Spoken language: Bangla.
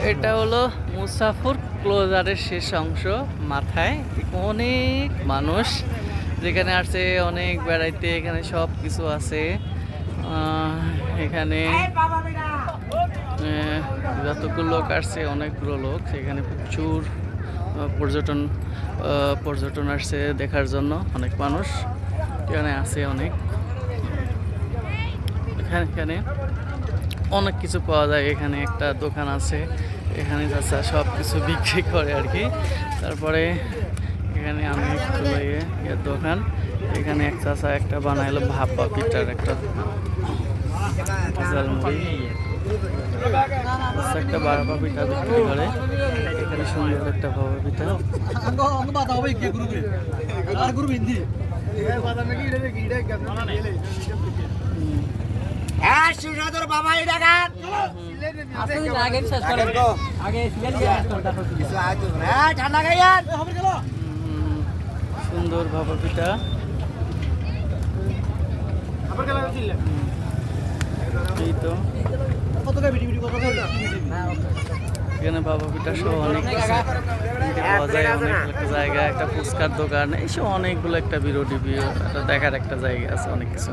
এটা হলো মুসাফর ক্লোজারের শেষ অংশ। মাথায় অনেক মানুষ যেখানে আসছে অনেক বেড়াইতে, এখানে সব কিছু আছে। এখানে যতগুলো লোক আসছে, অনেকগুলো লোক, সেখানে প্রচুর পর্যটন আসছে দেখার জন্য। অনেক মানুষ এখানে আছে, অনেক এখানে অনেক কিছু পাওয়া যায়। এখানে একটা দোকান আছে, এখানে চাচা সব কিছু বিক্রি করে আর কি। তারপরে এখানে আমি একটু দোকান, এখানে এক চাচা একটা বানাইলো ভাপা পিঠার একটা একটা ভাপা পিঠা বিক্রি করে। এখানে সুন্দর একটা ভাপা পিঠা। সুন্দর ভাপা পিঠা। এই তো এখানে ভাপা পিঠা সহ অনেক পাওয়া যায়। অনেক একটা জায়গা, একটা ফুচকার দোকান, এইসব অনেকগুলো একটা বিরোধী দেখার একটা জায়গা আছে, অনেক কিছু।